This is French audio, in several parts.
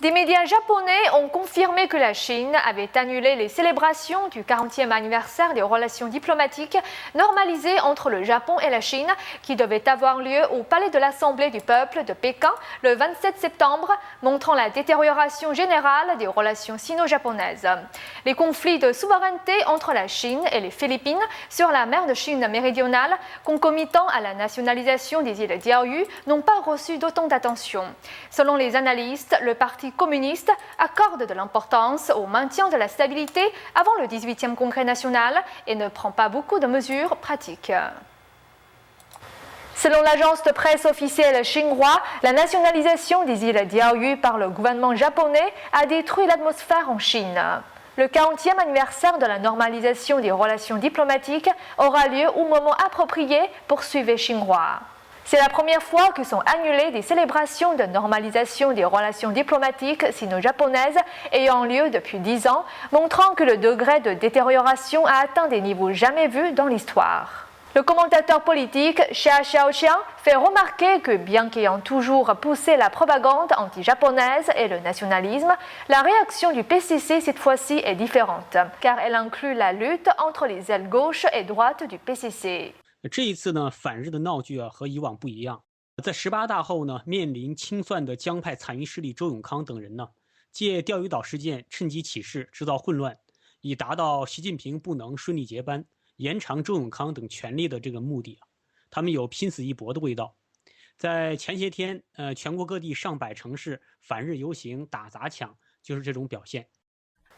Des médias japonais ont confirmé que la Chine avait annulé les célébrations du 40e anniversaire des relations diplomatiques normalisées entre le Japon et la Chine qui devaient avoir lieu au Palais de l'Assemblée du peuple de Pékin le 27 septembre, montrant la détérioration générale des relations sino-japonaises. Les conflits de souveraineté entre la Chine et les Philippines sur la mer de Chine méridionale, concomitants à la nationalisation des îles Diaoyu, n'ont pas reçu d'autant d'attention. Selon les analystes, le Parti communiste accorde de l'importance au maintien de la stabilité avant le 18e Congrès national et ne prend pas beaucoup de mesures pratiques. Selon l'agence de presse officielle Xinhua, la nationalisation des îles Diaoyu par le gouvernement japonais a détruit l'atmosphère en Chine. Le 40e anniversaire de la normalisation des relations diplomatiques aura lieu au moment approprié, poursuivait Xinhua. C'est la première fois que sont annulées des célébrations de normalisation des relations diplomatiques sino-japonaises ayant lieu depuis 10 ans, montrant que le degré de détérioration a atteint des niveaux jamais vus dans l'histoire. Le commentateur politique Xia Xiaoqian fait remarquer que bien qu'ayant toujours poussé la propagande anti-japonaise et le nationalisme, la réaction du PCC cette fois-ci est différente, car elle inclut la lutte entre les ailes gauche et droite du PCC. 这一次呢，反日的闹剧和以往不一样。在18大后呢，面临清算的江派残余势力周永康等人呢，借钓鱼岛事件趁机起事，制造混乱，以达到习近平不能顺利接班、延长周永康等权力的这个目的。他们有拼死一搏的味道。在前些天，全国各地上百城市反日游行、打砸抢，就是这种表现。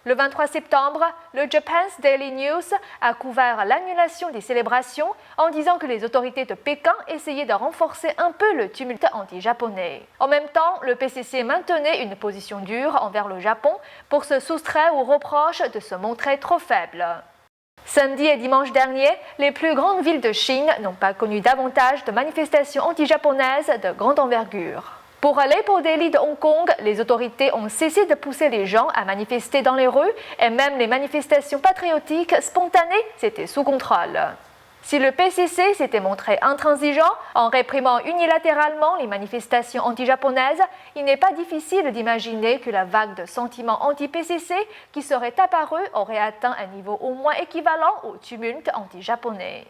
Le 23 septembre, le Japan's Daily News a couvert l'annulation des célébrations en disant que les autorités de Pékin essayaient de renforcer un peu le tumulte anti-japonais. En même temps, le PCC maintenait une position dure envers le Japon pour se soustraire aux reproches de se montrer trop faible. Samedi et dimanche dernier, les plus grandes villes de Chine n'ont pas connu davantage de manifestations anti-japonaises de grande envergure. Pour l'Apple Daily de Hong Kong, les autorités ont cessé de pousser les gens à manifester dans les rues et même les manifestations patriotiques spontanées étaient sous contrôle. Si le PCC s'était montré intransigeant en réprimant unilatéralement les manifestations anti-japonaises, il n'est pas difficile d'imaginer que la vague de sentiments anti-PCC qui serait apparue aurait atteint un niveau au moins équivalent au tumulte anti-japonais.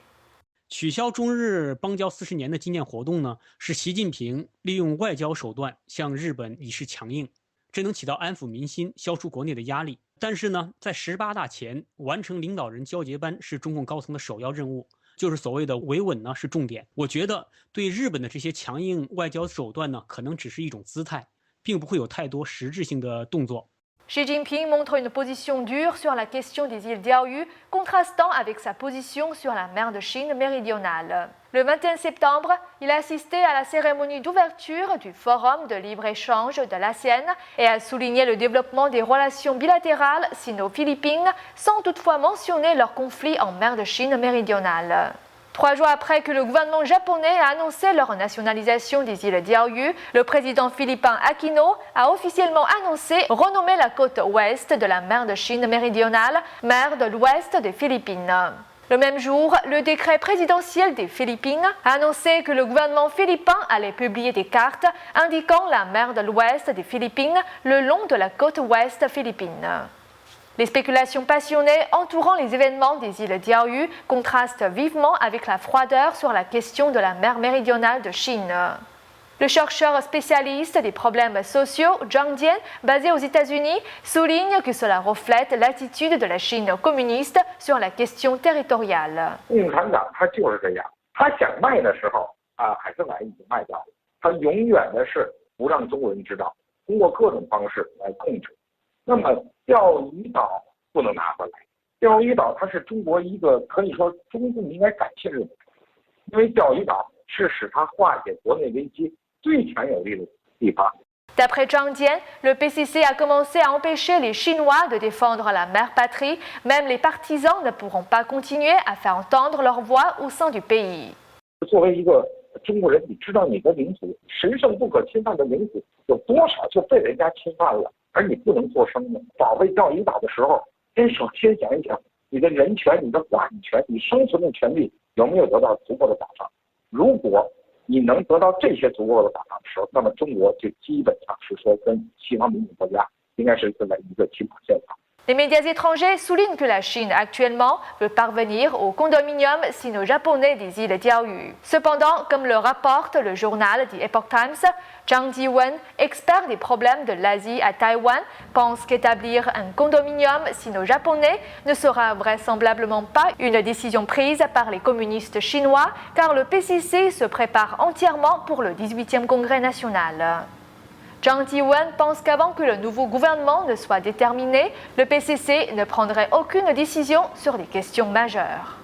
取消中日邦交40年的纪念活动呢，是习近平利用外交手段向日本以示强硬，这能起到安抚民心、消除国内的压力。但是呢，在18大前完成领导人交接班是中共高层的首要任务，就是所谓的维稳呢是重点。我觉得对日本的这些强硬外交手段呢，可能只是一种姿态，并不会有太多实质性的动作。 Xi Jinping montre une position dure sur la question des îles Diaoyu, contrastant avec sa position sur la mer de Chine méridionale. Le 21 septembre, il a assisté à la cérémonie d'ouverture du Forum de libre-échange de l'ASEAN et a souligné le développement des relations bilatérales sino-philippines sans toutefois mentionner leur conflit en mer de Chine méridionale. 3 jours après que le gouvernement japonais a annoncé leur nationalisation des îles Diaoyu, le président philippin Aquino a officiellement annoncé renommer la côte ouest de la mer de Chine méridionale mer de l'ouest des Philippines. Le même jour, le décret présidentiel des Philippines a annoncé que le gouvernement philippin allait publier des cartes indiquant la mer de l'ouest des Philippines le long de la côte ouest philippine. Les spéculations passionnées entourant les événements des îles Diaoyu contrastent vivement avec la froideur sur la question de la mer méridionale de Chine. Le chercheur spécialiste des problèmes sociaux, Zhang Jian, basé aux États-Unis, souligne que cela reflète l'attitude de la Chine communiste sur la question territoriale. 共产党他就是这样，他想卖的时候海参崴已经卖掉了，他永远的是不让中国人知道，通过各种方式来控制。那么钓鱼岛不能拿回来，钓鱼岛它是中国一个可以说中共应该感谢日本，因为钓鱼岛是使它化解国内危机最强有力的地方。 D'après Zhang Jian, le PCC a commencé à empêcher les Chinois de défendre la mère patrie. Même les partisans ne pourront pas continuer à faire entendre leur voix au sein du pays. 作为一个中国人，你知道你的领土神圣不可侵犯的领土有多少就被人家侵犯了，而你不能作声呢？保卫钓鱼岛的时候，首先想一想你的人权、你的话语权、你生存的权利有没有得到足够的保障？如果你能得到这些足够的保障的时候，那么中国就基本上是说跟西方民主国家应该是在一个起跑线上。Les médias étrangers soulignent que la Chine actuellement veut parvenir au condominium sino-japonais des îles Diaoyu. Cependant, comme le rapporte le journal The Epoch Times, Zhang Jiwen, expert des problèmes de l'Asie à Taïwan, pense qu'établir un condominium sino-japonais ne sera vraisemblablement pas une décision prise par les communistes chinois, car le PCC se prépare entièrement pour le 18e congrès national. Zhang Jiwen pense qu'avant que le nouveau gouvernement ne soit déterminé, le PCC ne prendrait aucune décision sur les questions majeures.